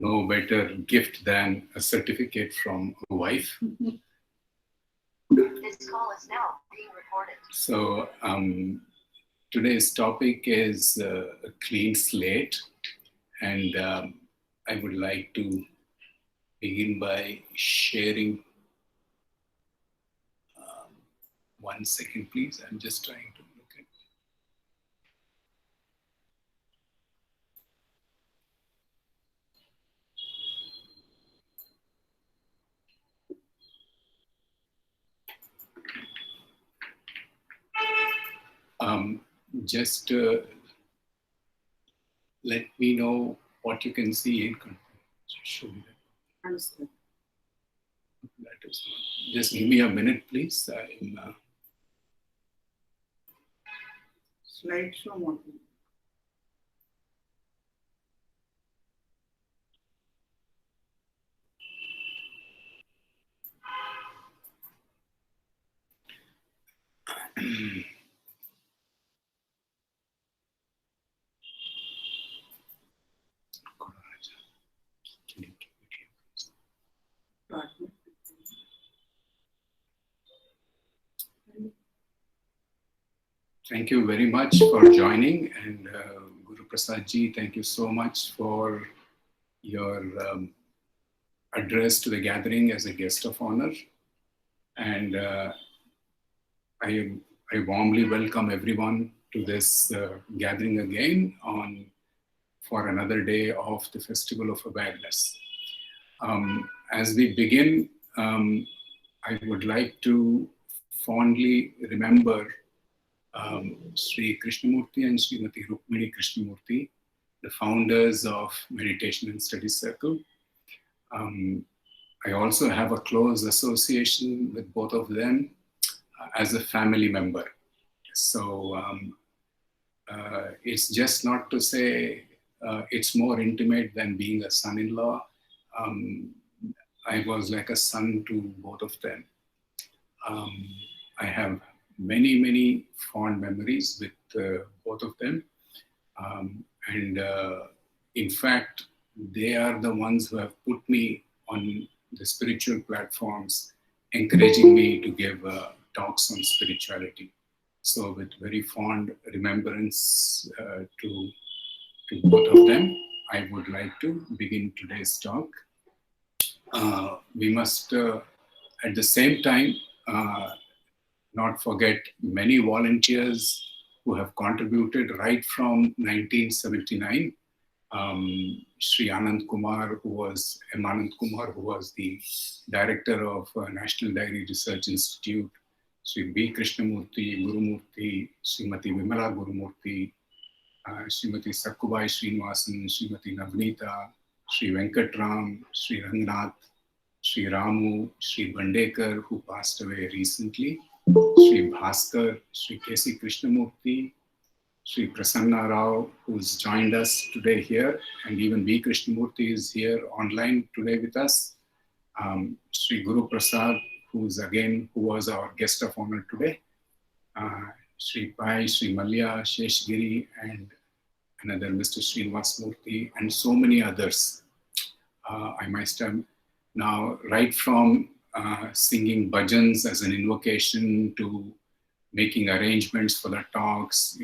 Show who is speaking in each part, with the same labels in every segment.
Speaker 1: no better gift than a certificate from a wife.
Speaker 2: This call is now being recorded.
Speaker 1: So today's topic is a clean slate, and I would like to begin by sharing. 1 second, please. I'm just trying to look at. Just let me know what you can see in show me that.
Speaker 3: Understood.
Speaker 1: That is just give me a minute, please. I'm
Speaker 3: Slideshow model.
Speaker 1: Thank you very much for joining, and Guru Prasad ji, thank you so much for your address to the gathering as a guest of honor. And I warmly welcome everyone to this gathering again for another day of the Festival of Awareness. As we begin, I would like to fondly remember Sri Krishnamurti and Srimati Rukmini Krishnamurti, the founders of Meditation and Study Circle. I also have a close association with both of them as a family member. So it's just not to say it's more intimate than being a son-in-law. I was like a son to both of them. I have many fond memories with both of them. And in fact, they are the ones who have put me on the spiritual platforms, encouraging me to give talks on spirituality. So with very fond remembrance to both of them, I would like to begin today's talk. We must, at the same time, not forget many volunteers who have contributed right from 1979. Sri Anand Kumar, who was the director of National Dairy Research Institute, Sri B. Krishnamurti, Gurumurti, Srimati Vimala Gurumurti, Srimati Sakkubai Srinivasan, Srimati Navneeta, Sri Venkatram, Sri Rangnath, Sri Ramu, Sri Bandekar, who passed away recently, Sri Bhaskar, Sri K.C. Krishnamurti, Sri Prasanna Rao, who's joined us today here, and even V. Krishnamurti is here online today with us. Sri Guru Prasad, who was our guest of honor today. Sri Pai, Sri Malya, Sheshgiri, and another Mr. Srinivas Murthy, and so many others. I must have now, right from singing bhajans as an invocation to making arrangements for the talks,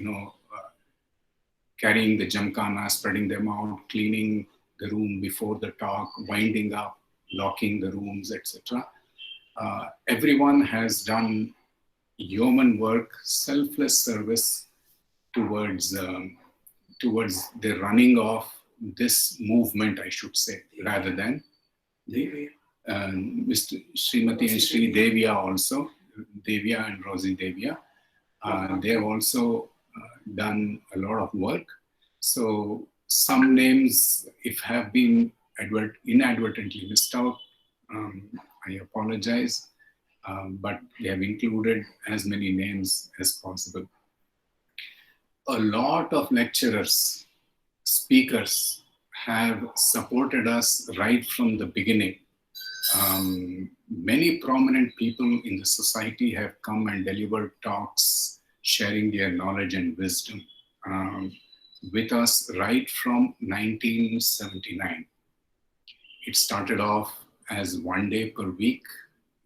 Speaker 1: carrying the jamkhana, spreading them out, cleaning the room before the talk, winding up, locking the rooms, etc. Everyone has done yeoman work, selfless service towards the running of this movement, I should say, rather than Mr. Srimati and Sri Devya also, Devya and Rosie Devya. They have also done a lot of work. So some names, if have been inadvertently missed out, I apologize, but they have included as many names as possible. A lot of lecturers, speakers have supported us right from the beginning. Many prominent people in the society have come and delivered talks, sharing their knowledge and wisdom with us right from 1979. It started off as 1 day per week,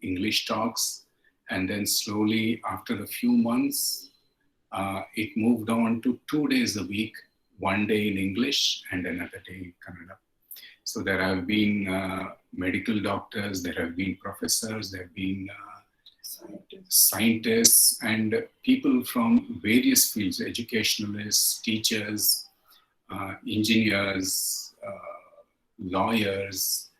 Speaker 1: English talks, and then slowly, after a few months, it moved on to 2 days a week, 1 day in English and another day in Kannada. So there have been medical doctors, there have been professors, there have been scientists, and people from various fields, educationalists, teachers, engineers, lawyers,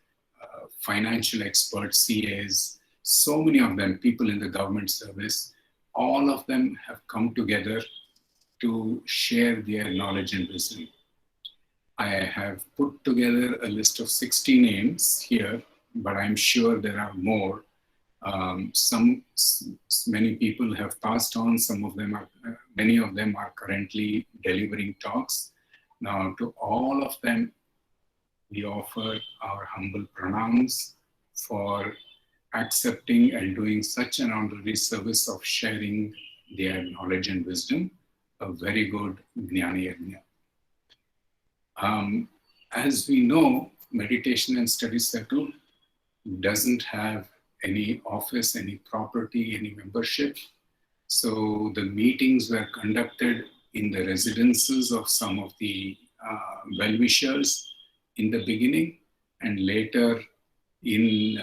Speaker 1: financial experts, CAs, so many of them, people in the government service, all of them have come together to share their knowledge and wisdom. I have put together a list of 60 names here, but I'm sure there are more. Many people have passed on. Many of them are currently delivering talks. Now, to all of them, we offer our humble pranams for accepting and doing such an honorary service of sharing their knowledge and wisdom. A very good Jnana Yajna. As we know, Meditation and Study Circle doesn't have any office, any property, any membership. So the meetings were conducted in the residences of some of the well-wishers in the beginning, and later in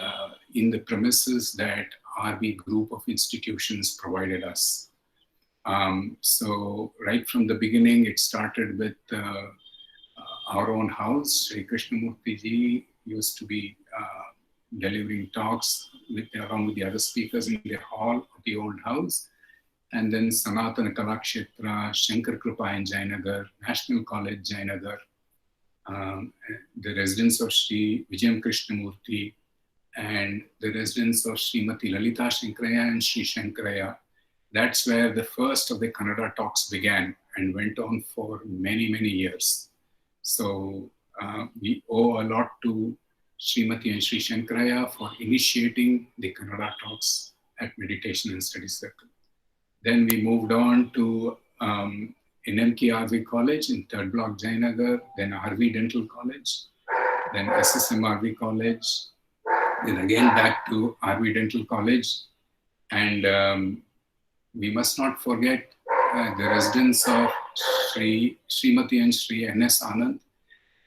Speaker 1: the premises that RV group of institutions provided us. So right from the beginning, it started with our own house. Sri Krishnamurti ji used to be delivering talks along with the other speakers in the hall of the old house. And then Sanatana Kalakshetra, Shankar Kripa in Jayanagar, National College, Jayanagar, the residence of Sri Vijayam Krishnamurti, and the residence of Srimati Lalita Shankaraya and Sri Shankaraya. That's where the first of the Kannada talks began and went on for many, many years. So we owe a lot to Srimati and Sri Shankaraya for initiating the Kannada talks at Meditation and Study Circle. Then we moved on to NMK RV College in 3rd Block, Jayanagar, then RV Dental College, then SSM RV College, then again back to RV Dental College. And we must not forget the residence of Srimati and Sri N.S. Anand.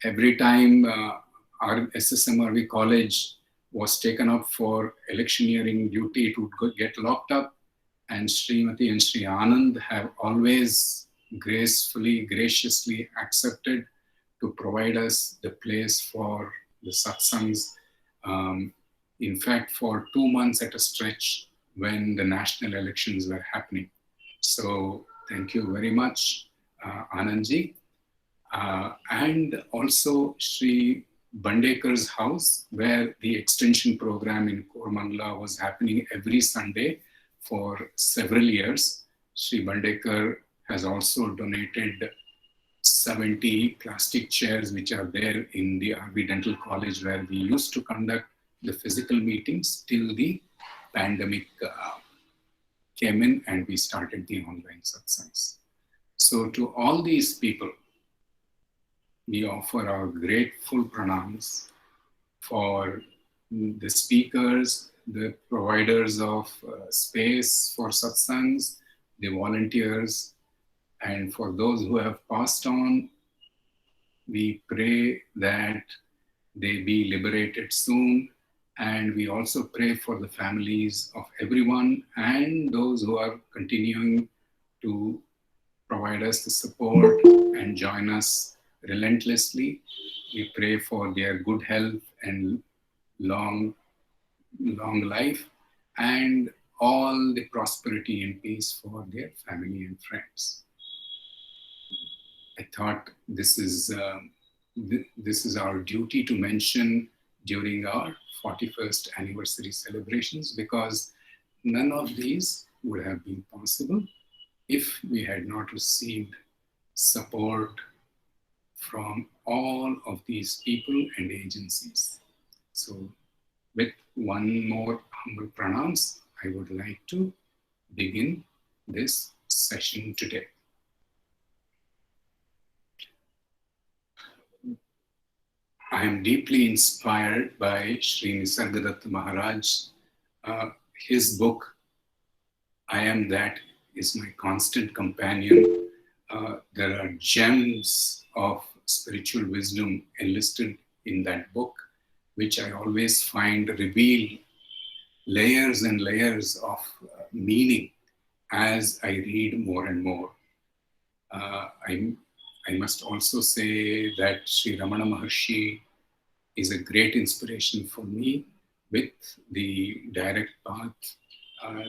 Speaker 1: Every time our SSM RV College was taken up for electioneering duty, it would get locked up. And Srimati and Sri Anand have always graciously accepted to provide us the place for the satsangs. In fact, for 2 months at a stretch when the national elections were happening. So thank you very much, Anandji. And also Sri Bandekar's house, where the extension program in Kormangla was happening every Sunday for several years. Sri Bandekar has also donated 70 plastic chairs which are there in the RV Dental College where we used to conduct the physical meetings till the pandemic came in and we started the online satsangs. So to all these people, we offer our grateful pranams for the speakers, the providers of space for satsangs, the volunteers, and for those who have passed on, we pray that they be liberated soon. And we also pray for the families of everyone and those who are continuing to provide us the support and join us relentlessly. We pray for their good health and long life and all the prosperity and peace for their family and friends. I thought this is our duty to mention during our 41st anniversary celebrations, because none of these would have been possible if we had not received support from all of these people and agencies. So with one more humble pranams, I would like to begin this session today. I am deeply inspired by Sri Nisargadatta Maharaj. His book, I Am That, is my constant companion. There are gems of spiritual wisdom enlisted in that book, which I always find reveal layers and layers of meaning as I read more and more. I must also say that Sri Ramana Maharshi is a great inspiration for me with the direct path,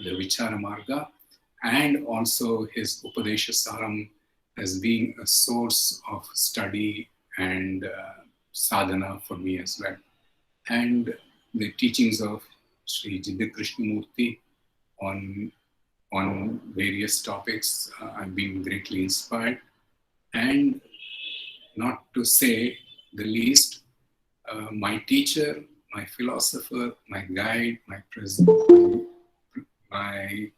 Speaker 1: the Vichara Marga, and also his Upadesha Saram as being a source of study and sadhana for me as well. And the teachings of Sri Jiddu Krishnamurti on various topics, I've been greatly inspired. And not to say the least, my teacher, my philosopher, my guide, my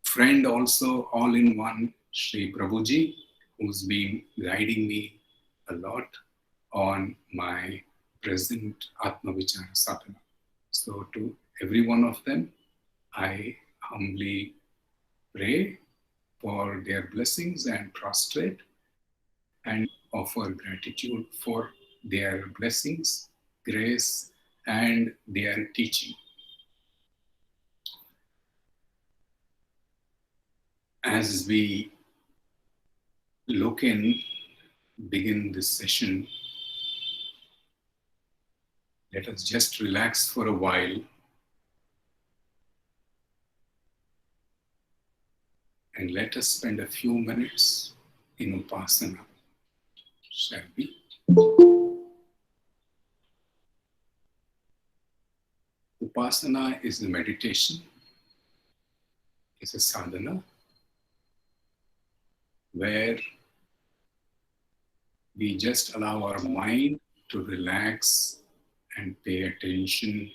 Speaker 1: friend also, all in one, Sri Prabhuji, who's been guiding me a lot on my present Atma Vichara Sadhana. So to every one of them, I humbly pray for their blessings and prostrate and offer gratitude for their blessings, grace, and their teaching. As we begin this session, let us just relax for a while and let us spend a few minutes in Upasana. Shall we? Upasana is the meditation, is a sadhana where we just allow our mind to relax and pay attention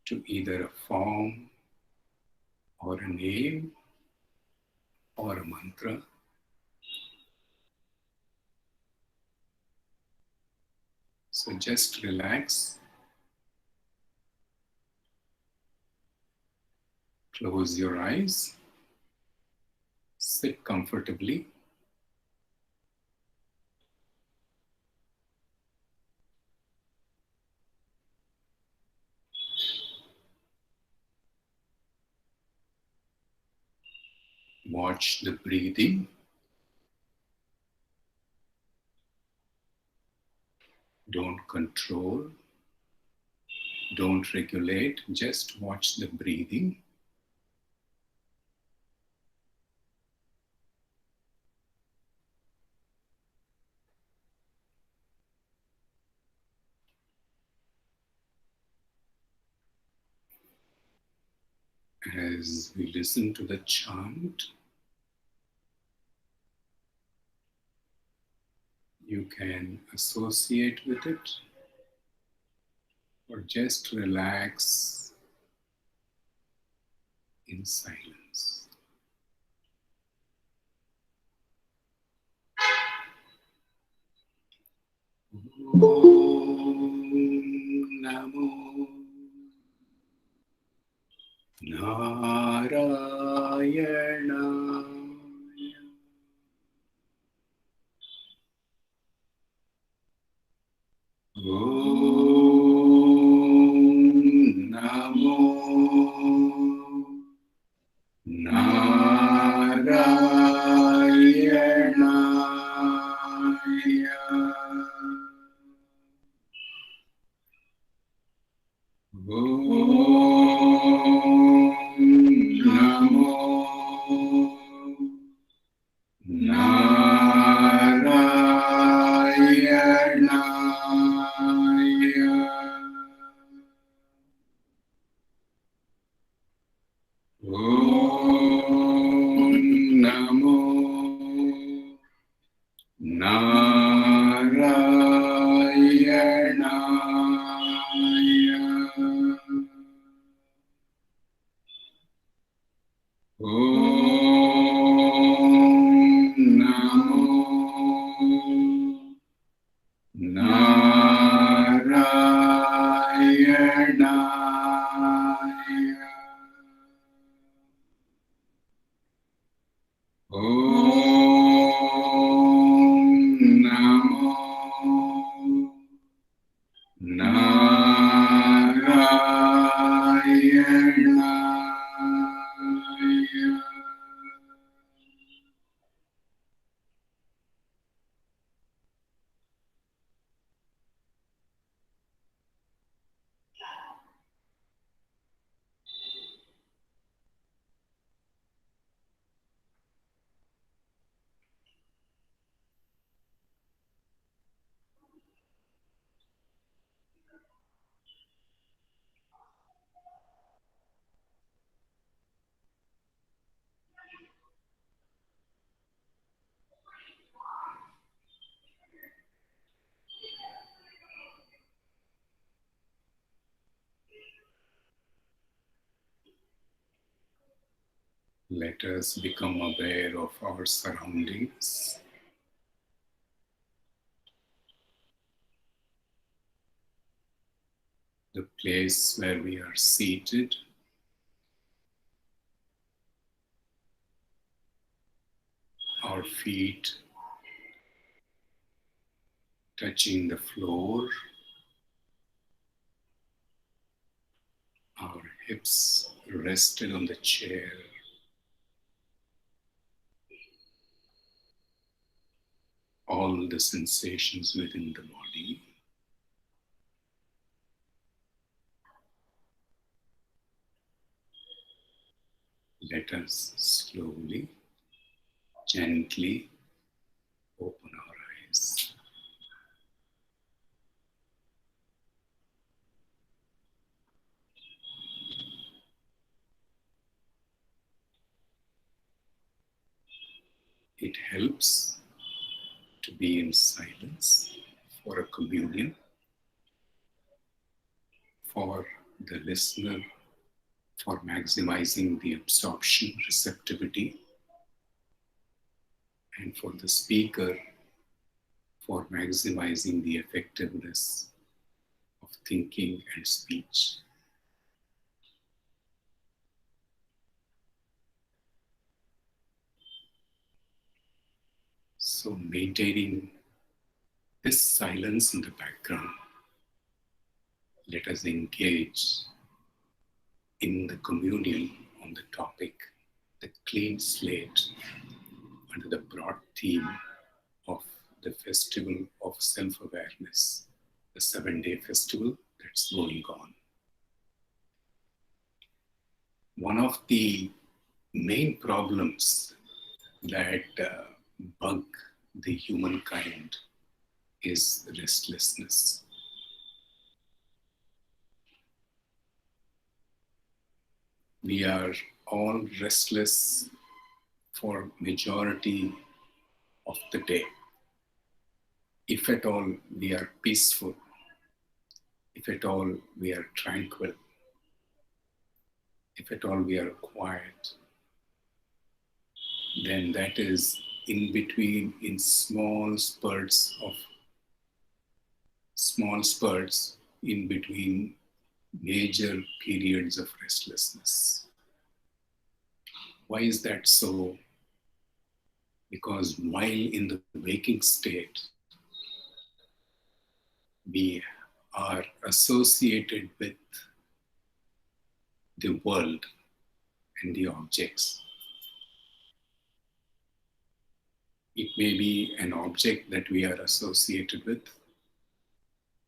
Speaker 1: to either a form or a name or a mantra. So just relax, close your eyes, sit comfortably. Watch the breathing. Don't control, don't regulate, just watch the breathing. As we listen to the chant, you can associate with it or just relax in silence. Om Namo Narayana. Om Namo Narayana. Om Namo Narayana. Om Namo Narayana. Om Namo Narayana. Narayana. Let us become aware of our surroundings. The place where we are seated, our feet touching the floor, our hips rested on the chair, all the sensations within the body. Let us slowly, gently open our eyes. It helps to be in silence for a communion, for the listener, for maximizing the absorption receptivity, and for the speaker, for maximizing the effectiveness of thinking and speech. So maintaining this silence in the background, let us engage in the communion on the topic, the clean slate, under the broad theme of the festival of self-awareness, the 7-day festival that's going on. One of the main problems that bug the humankind is restlessness. We are all restless for majority of the day. If at all we are peaceful, if at all we are tranquil, if at all we are quiet, then that is in between, in small spurts in between major periods of restlessness. Why is that so? Because while in the waking state, we are associated with the world and the objects. It may be an object that we are associated with,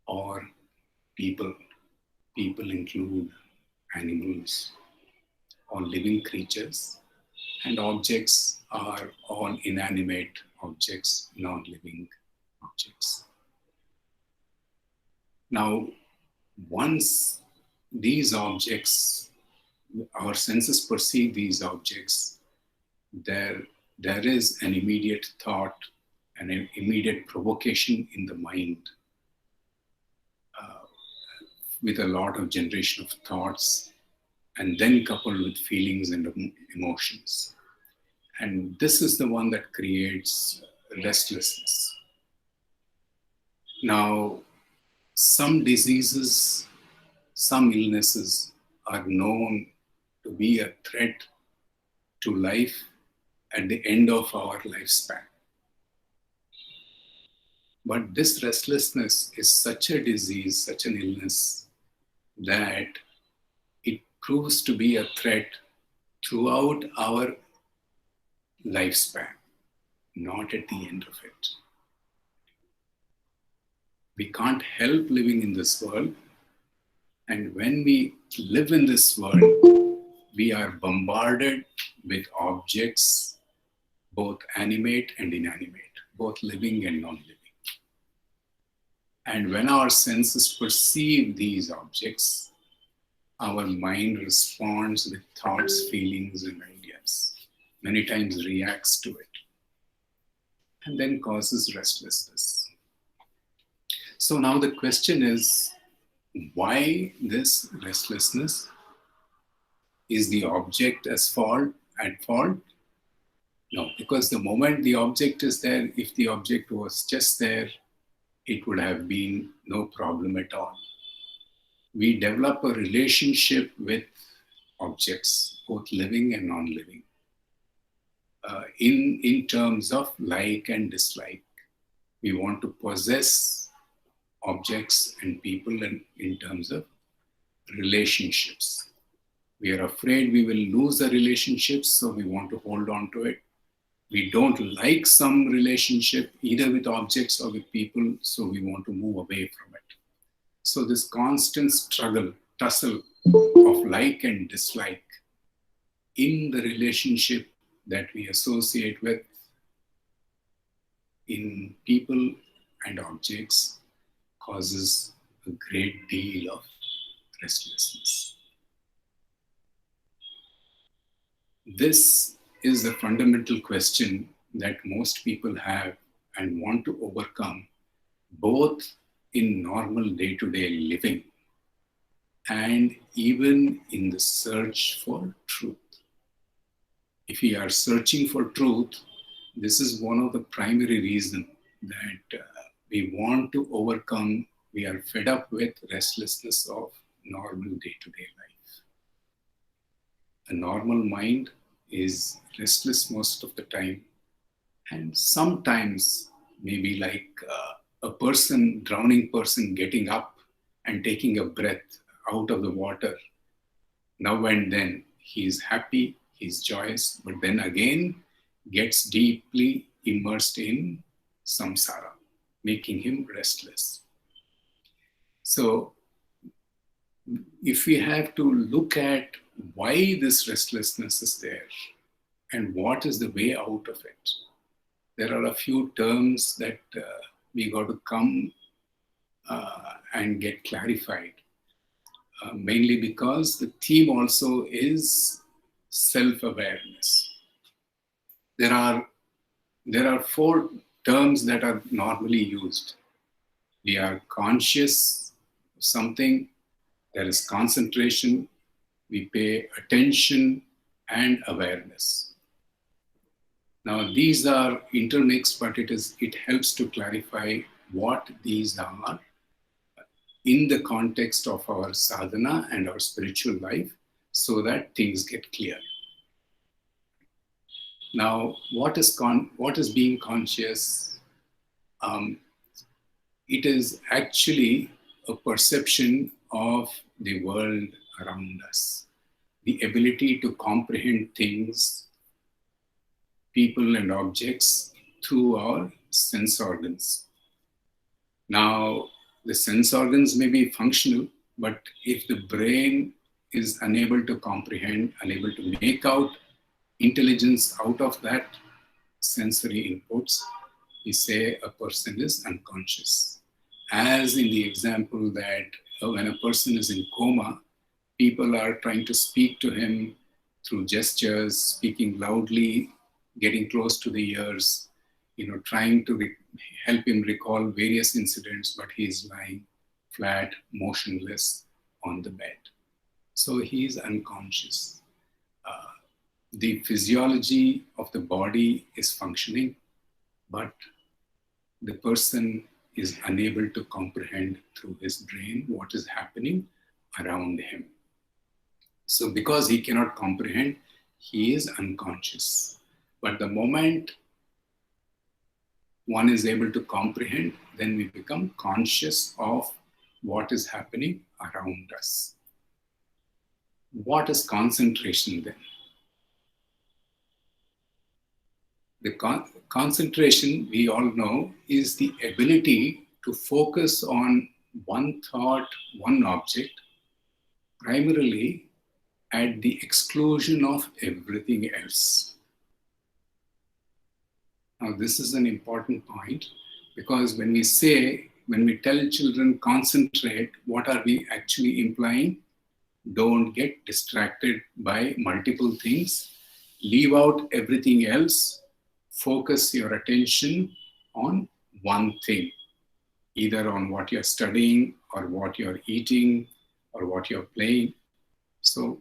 Speaker 1: or people. People include animals or living creatures, and objects are all inanimate objects, non-living objects. Now, once these objects, our senses perceive these objects, there is an immediate thought, an immediate provocation in the mind, with a lot of generation of thoughts, and then coupled with feelings and emotions. And this is the one that creates restlessness. Now, some diseases, some illnesses are known to be a threat to life at the end of our lifespan. But this restlessness is such a disease, such an illness, that it proves to be a threat throughout our lifespan, not at the end of it. We can't help living in this world. And when we live in this world, we are bombarded with objects, both animate and inanimate, both living and non-living. And when our senses perceive these objects, our mind responds with thoughts, feelings, and ideas. Many times reacts to it, and then causes restlessness. So now the question is, why this restlessness? Is the object at fault? No, because the moment the object is there, if the object was just there, it would have been no problem at all. We develop a relationship with objects, both living and non-living, in terms of like and dislike. We want to possess objects and people in terms of relationships. We are afraid we will lose the relationships, so we want to hold on to it. We don't like some relationship, either with objects or with people, so we want to move away from it. So this constant struggle, tussle of like and dislike in the relationship that we associate with in people and objects causes a great deal of restlessness. This is the fundamental question that most people have and want to overcome, both in normal day-to-day living and even in the search for truth. If we are searching for truth, this is one of the primary reasons that we want to overcome. We are fed up with restlessness of normal day-to-day life. A normal mind is restless most of the time, and sometimes maybe like a drowning person getting up and taking a breath out of the water. Now and then he's happy, he's joyous, but then again gets deeply immersed in samsara, making him restless. So if we have to look at why this restlessness is there and what is the way out of it, there are a few terms that we got to come and get clarified. Mainly because the theme also is self-awareness. There are 4 terms that are normally used. We are conscious of something, there is concentration, we pay attention, and awareness. Now these are intermixed, but it helps to clarify what these are in the context of our sadhana and our spiritual life, so that things get clear. Now, what is being conscious? It is actually a perception of the world around us, the ability to comprehend things, people and objects through our sense organs. Now, the sense organs may be functional, but if the brain is unable to comprehend, unable to make out intelligence out of that sensory inputs, we say a person is unconscious. As in the example that when a person is in coma, people are trying to speak to him through gestures, speaking loudly, getting close to the ears, trying to help him recall various incidents, but he is lying flat, motionless on the bed. So he is unconscious. The physiology of the body is functioning, but the person is unable to comprehend through his brain what is happening around him. So because he cannot comprehend, he is unconscious. But the moment one is able to comprehend, then we become conscious of what is happening around us. What is concentration then? The concentration, we all know, is the ability to focus on one thought, one object, primarily at the exclusion of everything else. Now, this is an important point because when we tell children concentrate, what are we actually implying? Don't get distracted by multiple things. Leave out everything else. Focus your attention on one thing, either on what you're studying or what you're eating or what you're playing. So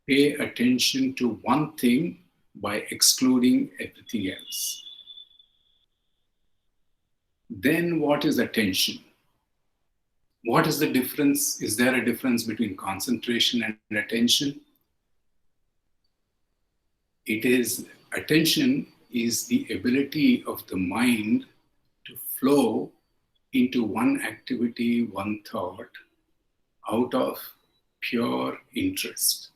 Speaker 1: pay attention to one thing by excluding everything else. Then what is attention? What is the difference? Is there a difference between concentration and attention? Attention is the ability of the mind to flow into one activity, one thought, out of pure interest,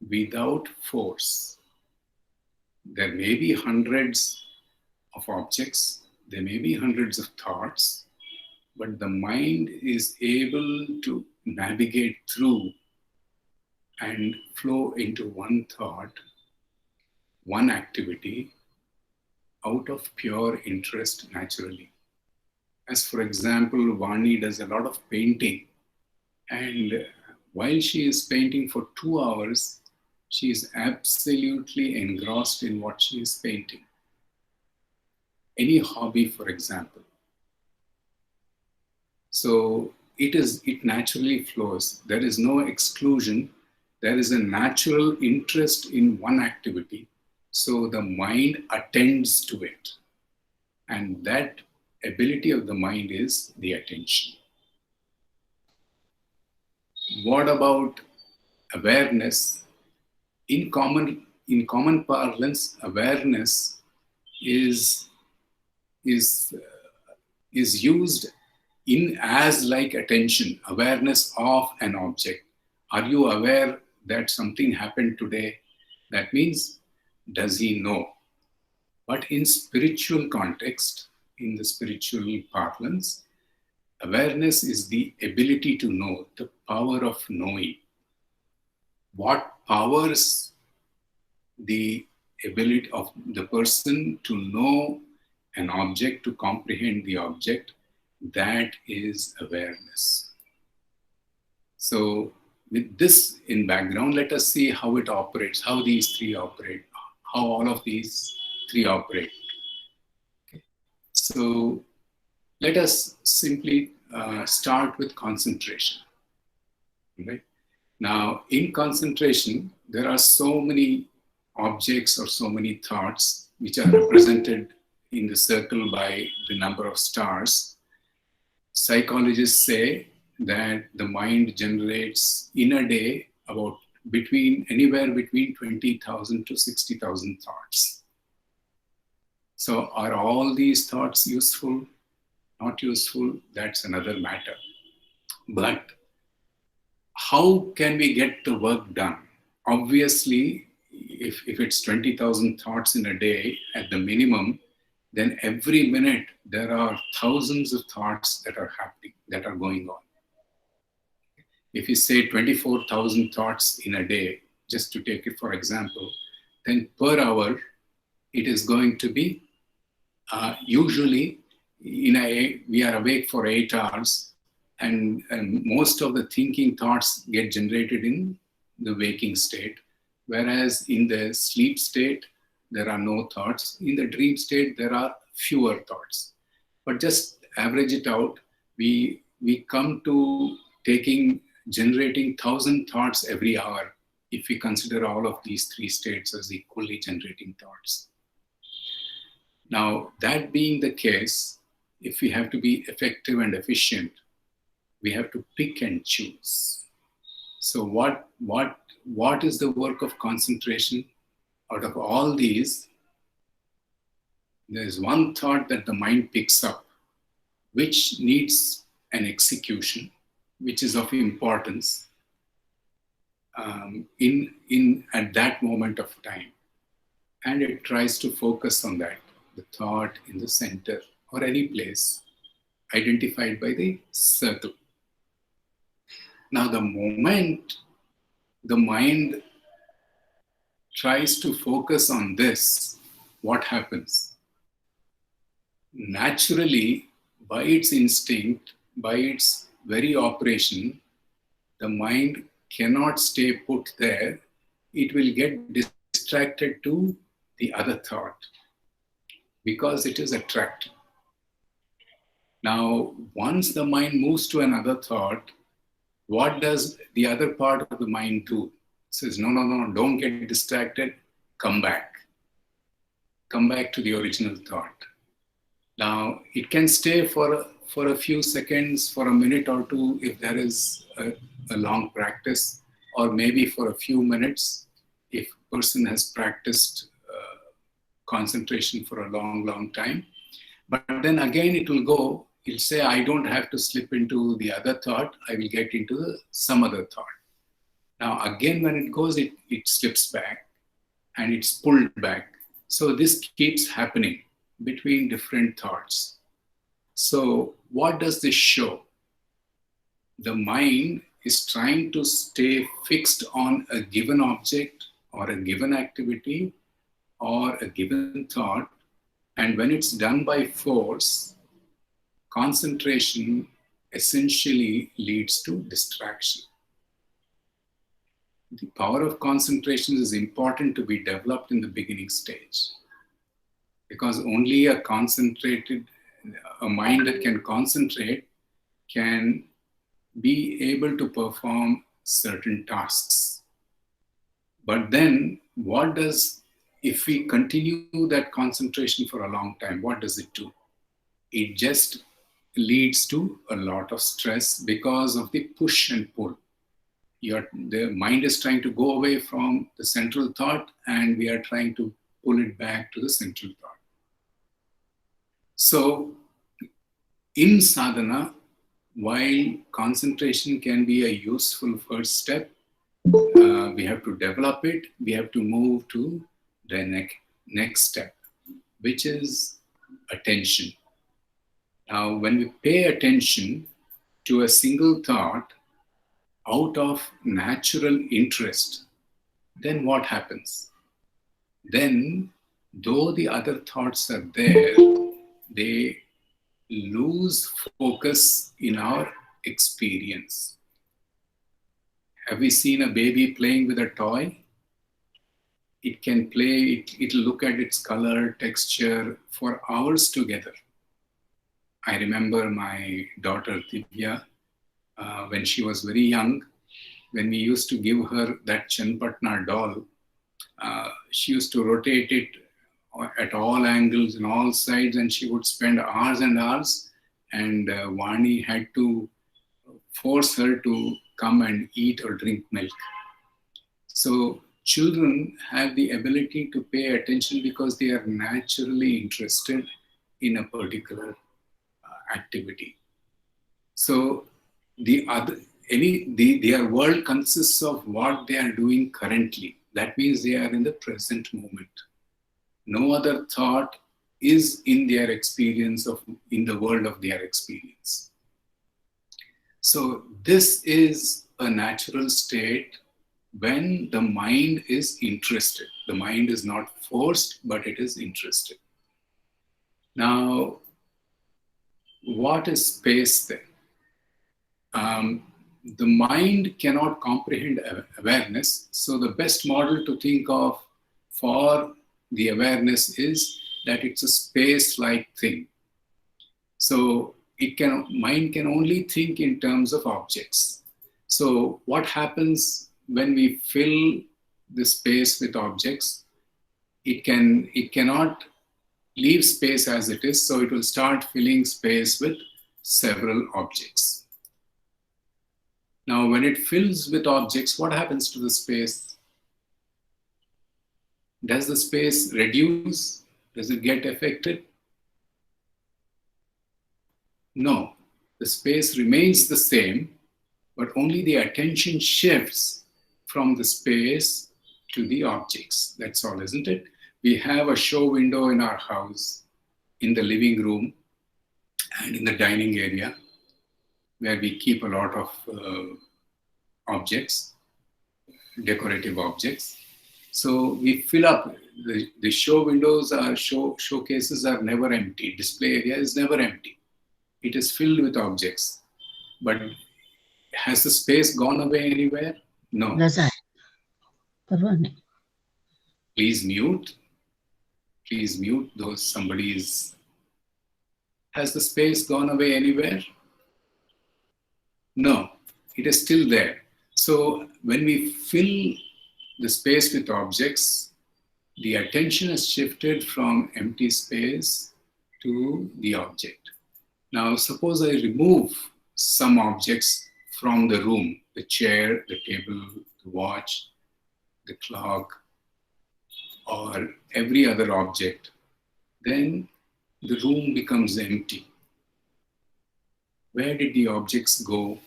Speaker 1: without force. There may be hundreds of objects, there may be hundreds of thoughts, but the mind is able to navigate through and flow into one thought, one activity, out of pure interest naturally. As for example, Vani does a lot of painting, and while she is painting for 2 hours, she is absolutely engrossed in what she is painting. Any hobby, for example. So it naturally flows. There is no exclusion. There is a natural interest in one activity. So the mind attends to it. And that ability of the mind is the attention. What about awareness? In common parlance, awareness is used in as like attention, awareness of an object. Are you aware that something happened today? That means, does he know? But in spiritual context, in the spiritual parlance, awareness is the ability to know, the power of knowing. What powers the ability of the person to know an object, to comprehend the object, that is awareness. So with this in background, let us see how it operates, how these three operate, how all of these three operate. Okay. So let us simply start with concentration. Right? Now, in concentration, there are so many objects or so many thoughts which are represented in the circle by the number of stars. Psychologists say that the mind generates in a day about anywhere between 20,000 to 60,000 thoughts. So are all these thoughts useful, not useful? That's another matter. But how can we get the work done? Obviously, if it's 20,000 thoughts in a day at the minimum, then every minute there are thousands of thoughts that are happening, that are going on. If you say 24,000 thoughts in a day, just to take it for example, then per hour, it is going to be usually we are awake for 8 hours, and most of the thinking thoughts get generated in the waking state, whereas in the sleep state, there are no thoughts. In the dream state, there are fewer thoughts. But just average it out, we come to generating 1,000 thoughts every hour if we consider all of these three states as equally generating thoughts. Now, that being the case, if we have to be effective and efficient, we have to pick and choose. So what is the work of concentration? Out of all these, There's one thought that the mind picks up, which needs an execution, which is of importance in at that moment of time. And it tries to focus on that, the thought in the center or any place identified by the circle. Now, the moment the mind tries to focus on this, what happens? Naturally, by its instinct, by its very operation, the mind cannot stay put there. It will get distracted to the other thought because it is attracted. Now, once the mind moves to another thought, what does the other part of the mind do? It says, no, no, no, don't get distracted, come back. Come back to the original thought. Now, it can stay for a few seconds, for a minute or two, if there is a long practice, or maybe for a few minutes, if a person has practiced concentration for a long, long time. But then again, it will go, it'll say, I don't have to slip into the other thought, I will get into some other thought. Now, again, when it goes, it slips back and it's pulled back. So this keeps happening between different thoughts. So what does this show? The mind is trying to stay fixed on a given object or a given activity or a given thought. And when it's done by force, concentration essentially leads to distraction. The power of concentration is important to be developed in the beginning stage, because only a mind that can concentrate can be able to perform certain tasks. But then if we continue that concentration for a long time, what does it do? It just leads to a lot of stress because of the push and pull. The mind is trying to go away from the central thought, and we are trying to pull it back to the central thought. So, in sadhana, while concentration can be a useful first step, we have to develop it, we have to move to the next step, which is attention. Now, when we pay attention to a single thought out of natural interest, then what happens? Then, though the other thoughts are there, they lose focus in our experience. Have we seen a baby playing with a toy? It can play, it'll look at its color, texture for hours together. I remember my daughter Divya, when she was very young, when we used to give her that Chanpatna doll, she used to rotate it at all angles and all sides, and she would spend hours and hours, and Vani had to force her to come and eat or drink milk. So children have the ability to pay attention because they are naturally interested in a particular activity. So their world consists of what they are doing currently. That means they are in the present moment. No other thought is in their experience in the world of their experience. So this is a natural state when the mind is interested. The mind is not forced, but it is interested. Now, what is space then? The mind cannot comprehend awareness. So the best model to think of for the awareness is that it's a space-like thing. So mind can only think in terms of objects. So what happens when we fill the space with objects? It cannot leave space as it is, so it will start filling space with several objects. Now, when it fills with objects, what happens to the space? Does the space reduce? Does it get affected? No. The space remains the same, but only the attention shifts from the space to the objects. That's all, isn't it? We have a show window in our house, in the living room, and in the dining area, where we keep a lot of objects, decorative objects. So we fill up the show windows, showcases are never empty. Display area is never empty. It is filled with objects. But has the space gone away anywhere? No.
Speaker 4: रजा है परवाह नहीं
Speaker 1: Please mute. Please mute those somebody's. Has the space gone away anywhere? No, it is still there. So when we fill the space with objects, the attention is shifted from empty space to the object. Now, suppose I remove some objects from the room, the chair, the table, the watch, the clock, or every other object, then the room becomes empty. Where did the objects go?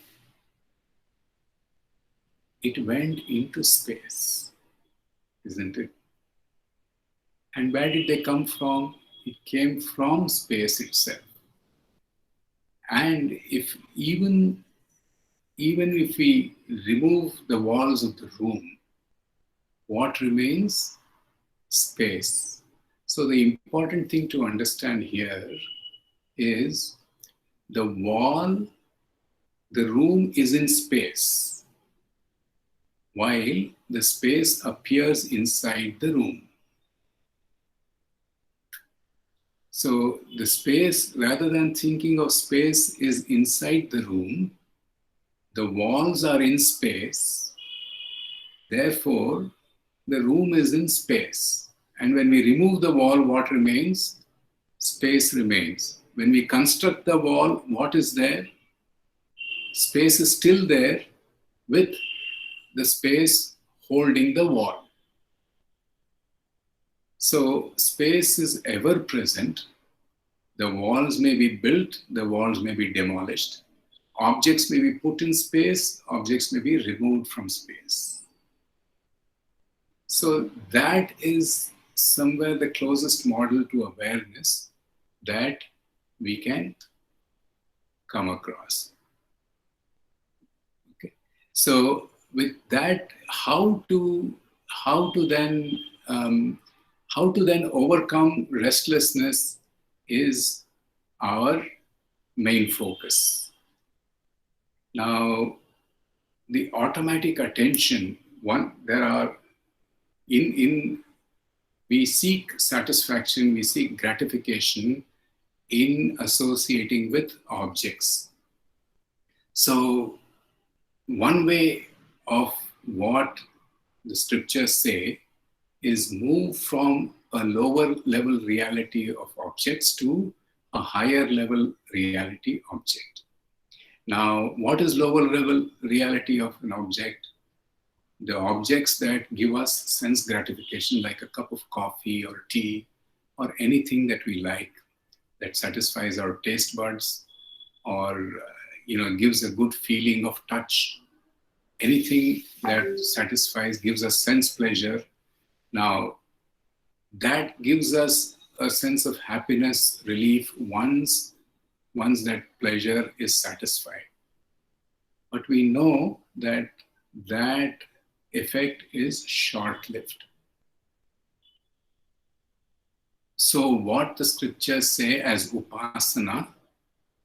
Speaker 1: It went into space, isn't it? And where did they come from? It came from space itself. And if even if we remove the walls of the room, what remains? Space. So the important thing to understand here is the wall, the room is in space, while the space appears inside the room. So the space, rather than thinking of space is inside the room, the walls are in space. Therefore, the room is in space. And when we remove the wall, what remains? Space remains. When we construct the wall, what is there? Space is still there with the space holding the wall. So space is ever present. The walls may be built, the walls may be demolished. Objects may be put in space, objects may be removed from space. So that is somewhere the closest model to awareness that we can come across. Okay. So with that, how to then overcome restlessness is our main focus. Now, the automatic attention, we seek satisfaction, we seek gratification in associating with objects. So one way of what the scriptures say is move from a lower level reality of objects to a higher level reality object. Now, what is lower level reality of an object? The objects that give us sense gratification, like a cup of coffee or tea or anything that we like, that satisfies our taste buds or gives a good feeling of touch. Anything that satisfies, gives us sense pleasure. Now, that gives us a sense of happiness, relief once that pleasure is satisfied. But we know that effect is short-lived. So what the scriptures say as upasana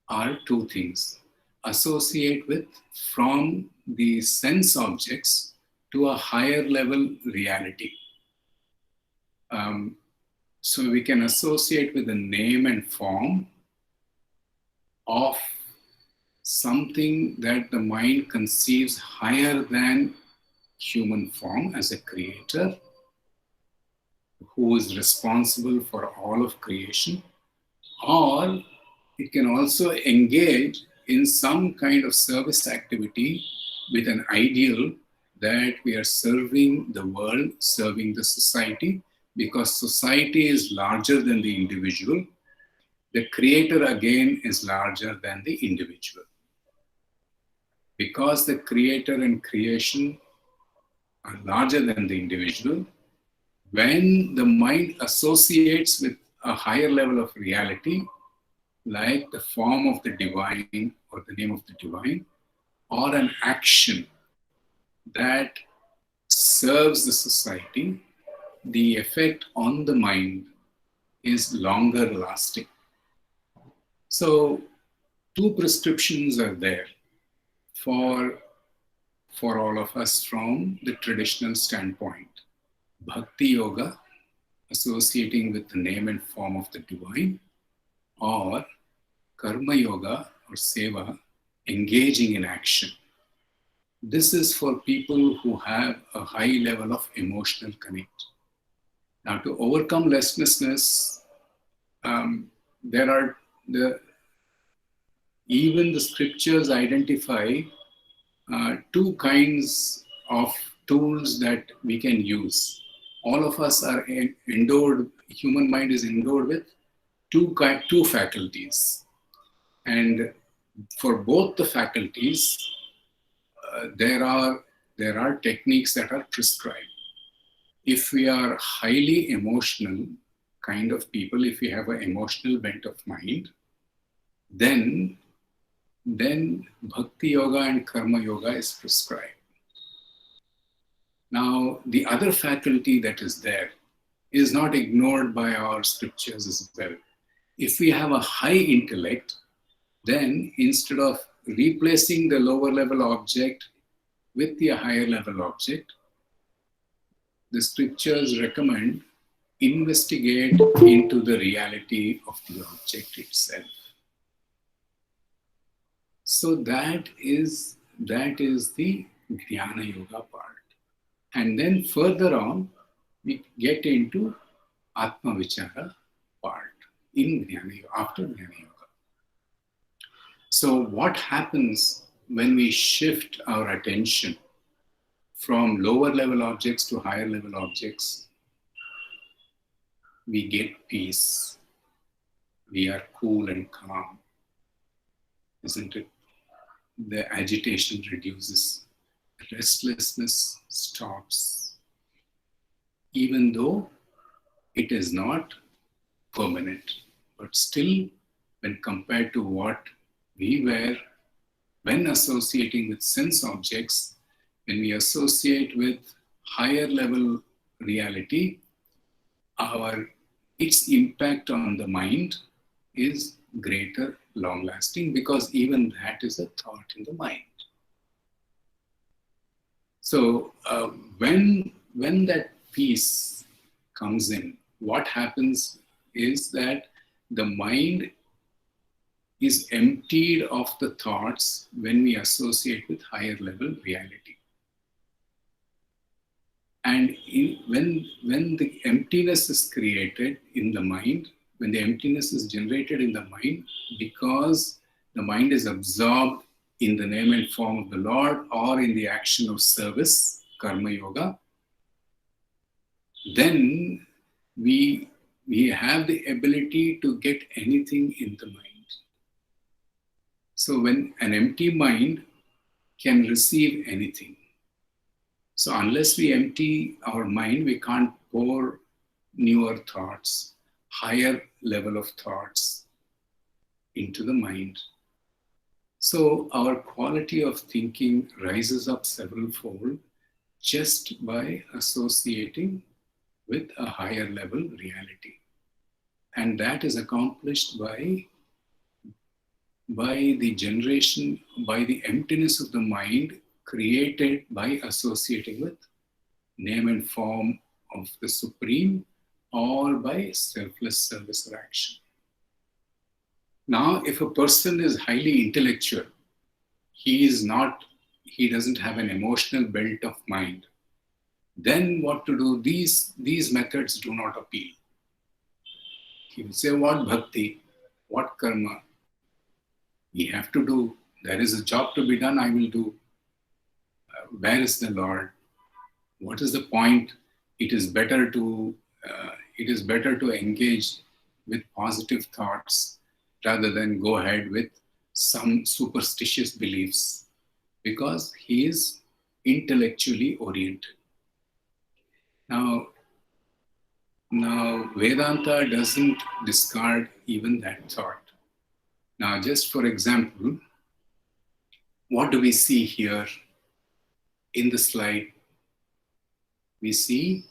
Speaker 1: are two things. Associate with from the sense objects to a higher level reality. So we can associate with the name and form of something that the mind conceives higher than human form as a creator who is responsible for all of creation, or it can also engage in some kind of service activity with an ideal that we are serving the world, serving the society, because society is larger than the individual. The creator again is larger than the individual. Because the creator and creation are larger than the individual, when the mind associates with a higher level of reality, like the form of the divine or the name of the divine, or an action that serves the society, the effect on the mind is longer lasting. So, two prescriptions are there for all of us from the traditional standpoint. Bhakti Yoga, associating with the name and form of the divine, or Karma Yoga or Seva, engaging in action. This is for people who have a high level of emotional connect. Now, to overcome restlessness, there are even the scriptures identify two kinds of tools that we can use. All of us are endowed, human mind is endowed with two faculties. And for both the faculties, there are techniques that are prescribed. If we are highly emotional kind of people, if we have an emotional bent of mind, then Bhakti Yoga and Karma Yoga is prescribed. Now, the other faculty that is there is not ignored by our scriptures as well. If we have a high intellect, then instead of replacing the lower level object with the higher level object, the scriptures recommend investigate into the reality of the object itself. So that is the Jnana Yoga part. And then further on, we get into Atma Vichara part in Jnana Yoga, after Jnana Yoga. So what happens when we shift our attention from lower level objects to higher level objects? We get peace. We are cool and calm, isn't it? The agitation reduces. Restlessness stops. Even though it is not permanent, but still, when compared to what we were when associating with sense objects, when we associate with higher level reality, its impact on the mind is greater, long lasting, because even that is a thought in the mind. So when that peace comes in, what happens is that the mind is emptied of the thoughts when we associate with higher level reality. And when the emptiness is created in the mind, when the emptiness is generated in the mind, because the mind is absorbed in the name and form of the Lord or in the action of service, Karma Yoga, then we have the ability to get anything in the mind. So when an empty mind can receive anything. So unless we empty our mind, we can't pour newer thoughts, higher level of thoughts into the mind. So our quality of thinking rises up several fold just by associating with a higher level reality. And that is accomplished by the generation, by the emptiness of the mind created by associating with name and form of the Supreme or by selfless service or action. Now, if a person is highly intellectual, he doesn't have an emotional belt of mind, then what to do? These methods do not appeal. He will say, what bhakti, what karma, we have to do. There is a job to be done, I will do. Where is the Lord? What is the point? It is better to it is better to engage with positive thoughts rather than go ahead with some superstitious beliefs, because he is intellectually oriented. Now Vedanta doesn't discard even that thought. Now, just for example, what do we see here in the slide? We see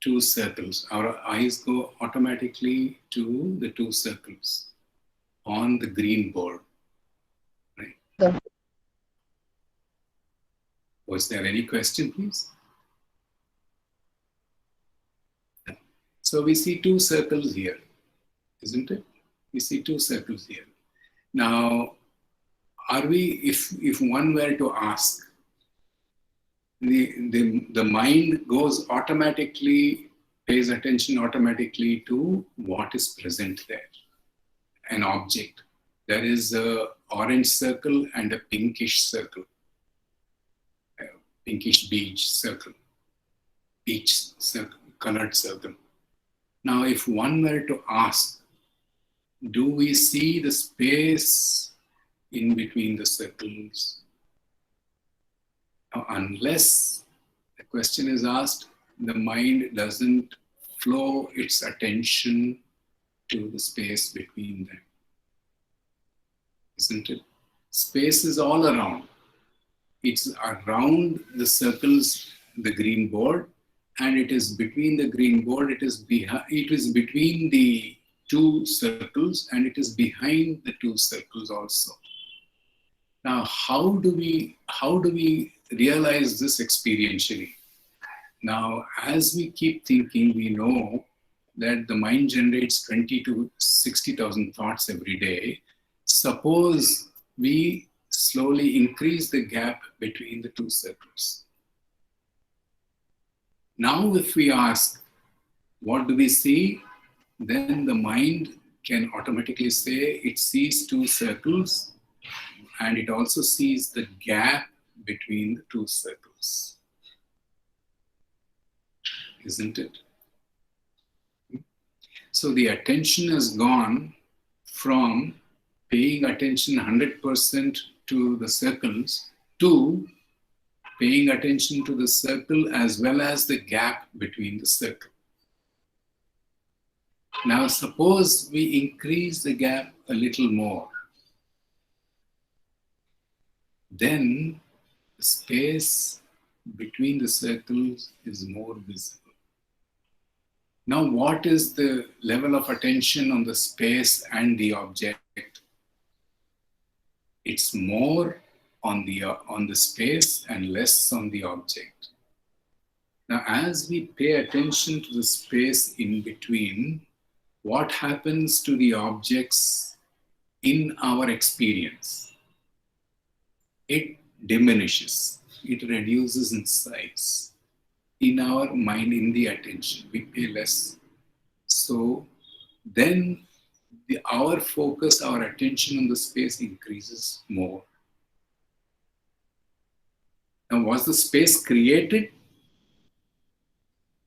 Speaker 1: two circles. Our eyes go automatically to the two circles on the green board. Right?
Speaker 4: Sir.
Speaker 1: Was there any question, please? So we see two circles here, isn't it? We see two circles here. Now, are we, if one were to ask, the mind goes automatically, pays attention automatically to what is present there, an object. There is an orange circle and a pinkish circle, a pinkish beige circle, colored circle. Now, if one were to ask, do we see the space in between the circles? Now, unless the question is asked, the mind doesn't flow its attention to the space between them. Isn't it? Space is all around. It's around the circles, the green board, and it is between the green board, it is between the two circles, and it is behind the two circles also. Now, how do we realize this experientially? Now, as we keep thinking, we know that the mind generates 20 to 60,000 thoughts every day. Suppose we slowly increase the gap between the two circles. Now, if we ask, what do we see? Then the mind can automatically say it sees two circles, and it also sees the gap between the two circles. Isn't it? So the attention has gone from paying attention 100% to the circles to paying attention to the circle as well as the gap between the circle. Now, suppose we increase the gap a little more. Then the space between the circles is more visible. Now, what is the level of attention on the space and the object? It's more on the space and less on the object. Now, as we pay attention to the space in between, what happens to the objects in our experience? It diminishes, it reduces in size. In our mind, in the attention, we pay less. So then our focus, our attention on the space increases more. Now, was the space created?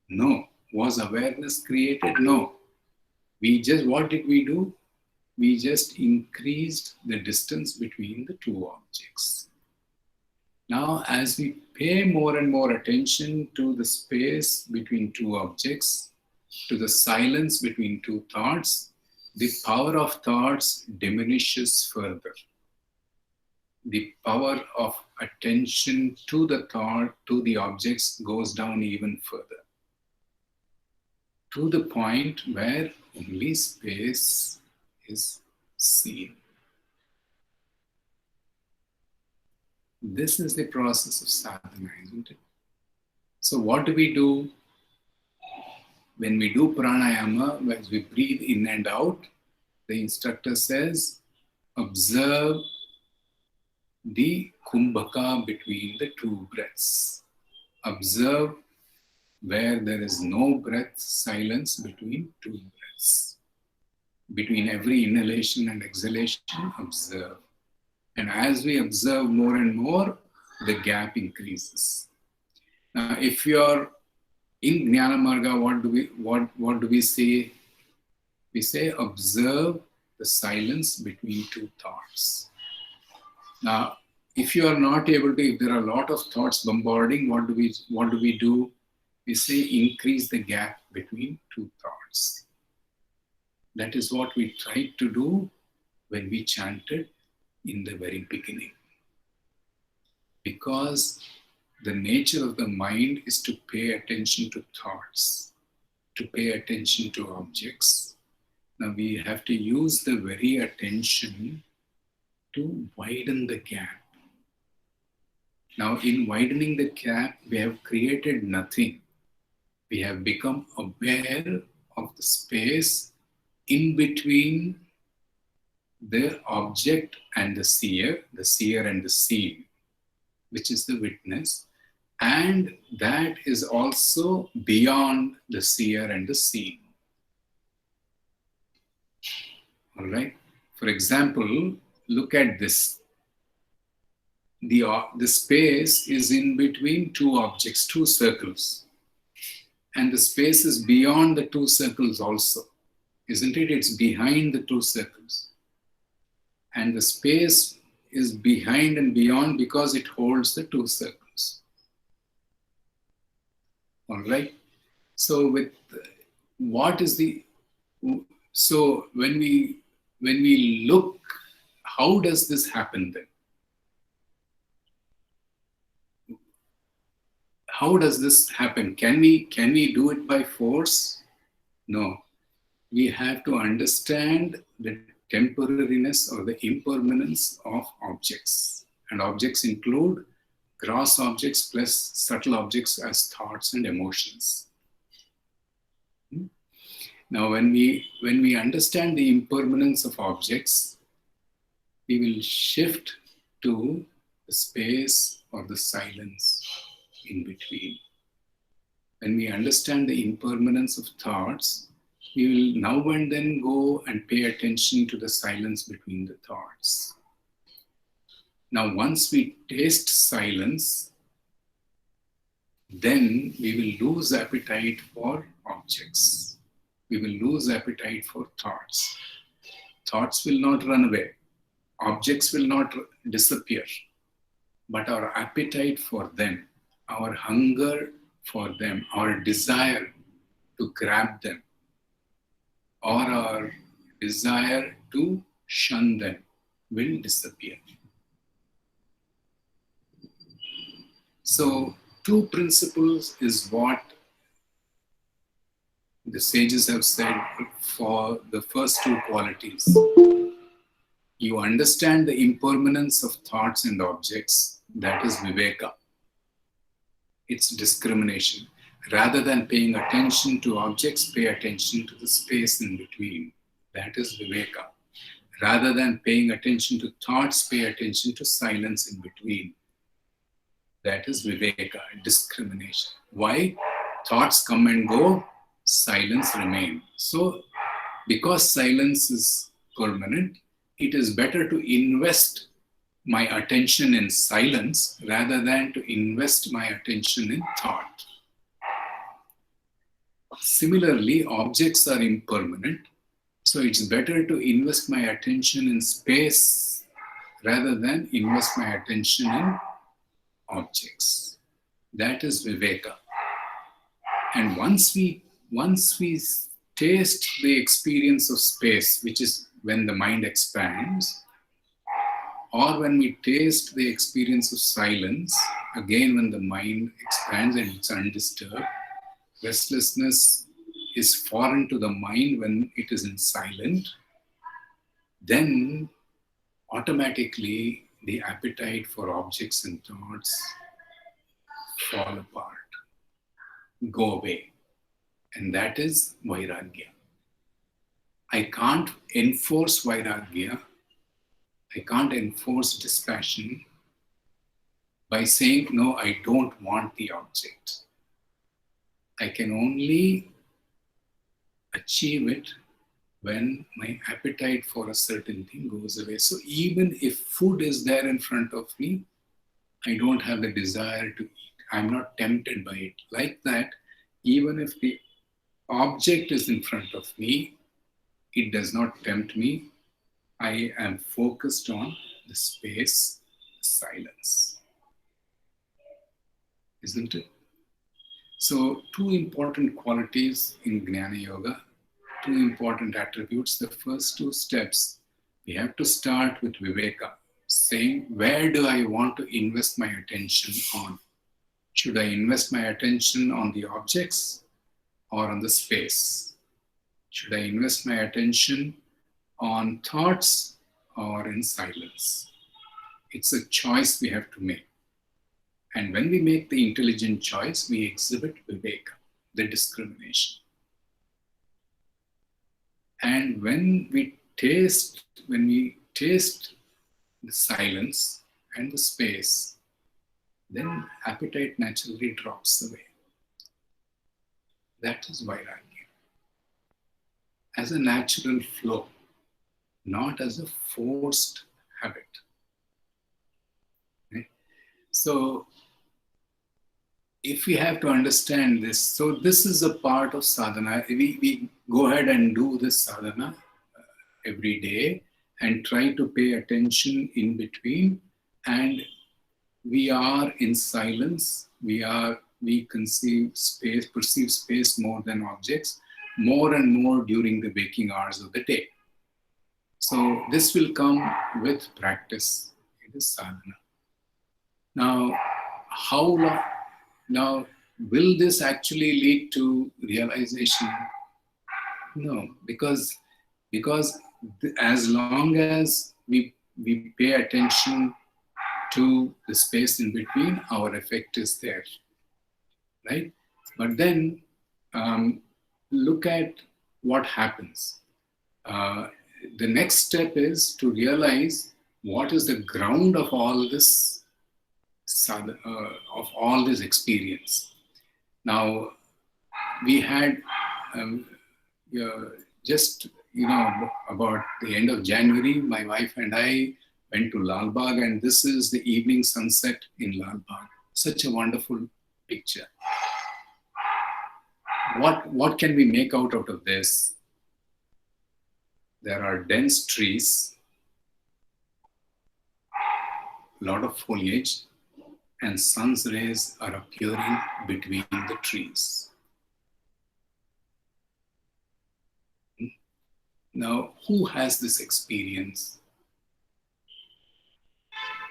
Speaker 1: No. Was awareness created? No. What did we do? We just increased the distance between the two objects. Now, as we pay more and more attention to the space between two objects, to the silence between two thoughts, the power of thoughts diminishes further. The power of attention to the thought, to the objects, goes down even further, to the point where only space is seen. This is the process of sadhana, isn't it? So what do we do? When we do pranayama, as we breathe in and out, the instructor says, observe the kumbhaka between the two breaths. Observe where there is no breath, silence between two breaths. Between every inhalation and exhalation, observe. And as we observe more and more, the gap increases. Now, if you're In Jnana Marga, what do we say? We say observe the silence between two thoughts. Now, if you are not able to, if there are a lot of thoughts bombarding, what do we do? We say increase the gap between two thoughts. That is what we tried to do when we chanted in the very beginning. Because the nature of the mind is to pay attention to thoughts, to pay attention to objects. Now we have to use the very attention to widen the gap. Now in widening the gap, we have created nothing. We have become aware of the space in between the object and the seer and the seen, which is the witness, and that is also beyond the seer and the seen. All right. For example, look at this. The space is in between two objects, two circles, and the space is beyond the two circles also, isn't it? It's behind the two circles, and the space is behind and beyond because it holds the two circles. All right. So with what is the, so when we look, how does this happen then? How does this happen? Can we do it by force? No. We have to understand the temporariness or the impermanence of objects. And objects include gross objects plus subtle objects as thoughts and emotions. Now, when we understand the impermanence of objects, we will shift to the space or the silence in between. When we understand the impermanence of thoughts, we will now and then go and pay attention to the silence between the thoughts. Now, once we taste silence, then we will lose appetite for objects. We will lose appetite for thoughts. Thoughts will not run away. Objects will not disappear. But our appetite for them, our hunger for them, our desire to grab them, or our desire to shun them will disappear. So, two principles is what the sages have said for the first two qualities. You understand the impermanence of thoughts and objects, that is viveka. It's discrimination. Rather than paying attention to objects, pay attention to the space in between. That is viveka. Rather than paying attention to thoughts, pay attention to silence in between. That is viveka, discrimination. Why? Thoughts come and go, silence remains. So, because silence is permanent, it is better to invest my attention in silence rather than to invest my attention in thought. Similarly, objects are impermanent, so it's better to invest my attention in space rather than invest my attention in objects. That is viveka. And once we taste the experience of space, which is when the mind expands, or when we taste the experience of silence, again when the mind expands and it's undisturbed, restlessness is foreign to the mind when it is in silent, then automatically the appetite for objects and thoughts fall apart, go away. And that is vairagya. I can't enforce vairagya. I can't enforce dispassion by saying, no, I don't want the object. I can only achieve it when my appetite for a certain thing goes away. So even if food is there in front of me, I don't have the desire to eat. I'm not tempted by it. Like that, even if the object is in front of me, it does not tempt me. I am focused on the space, the silence. Isn't it? So, two important qualities in Jnana Yoga, two important attributes. The first two steps, we have to start with Viveka, saying, where do I want to invest my attention on? Should I invest my attention on the objects or on the space? Should I invest my attention on thoughts or in silence? It's a choice we have to make. And when we make the intelligent choice, we exhibit viveka, the discrimination. And when we taste the silence and the space, then appetite naturally drops away. That is vairagya. As a natural flow, not as a forced habit. Okay? So, if we have to understand this, so this is a part of sadhana. We go ahead and do this sadhana every day and try to pay attention in between, and we are in silence. We perceive space more than objects, more and more during the waking hours of the day. So this will come with practice. It is sadhana. Now, how long? Now, will this actually lead to realization? No, because as long as we pay attention to the space in between, our effect is there, right? But then look at what happens. The next step is to realize what is the ground of all this experience. Now, we had just about the end of January, my wife and I went to Lal Bagh, and this is the evening sunset in Lal Bagh. Such a wonderful picture. What can we make out of this? There are dense trees, a lot of foliage, and sun's rays are appearing between the trees. Now, who has this experience?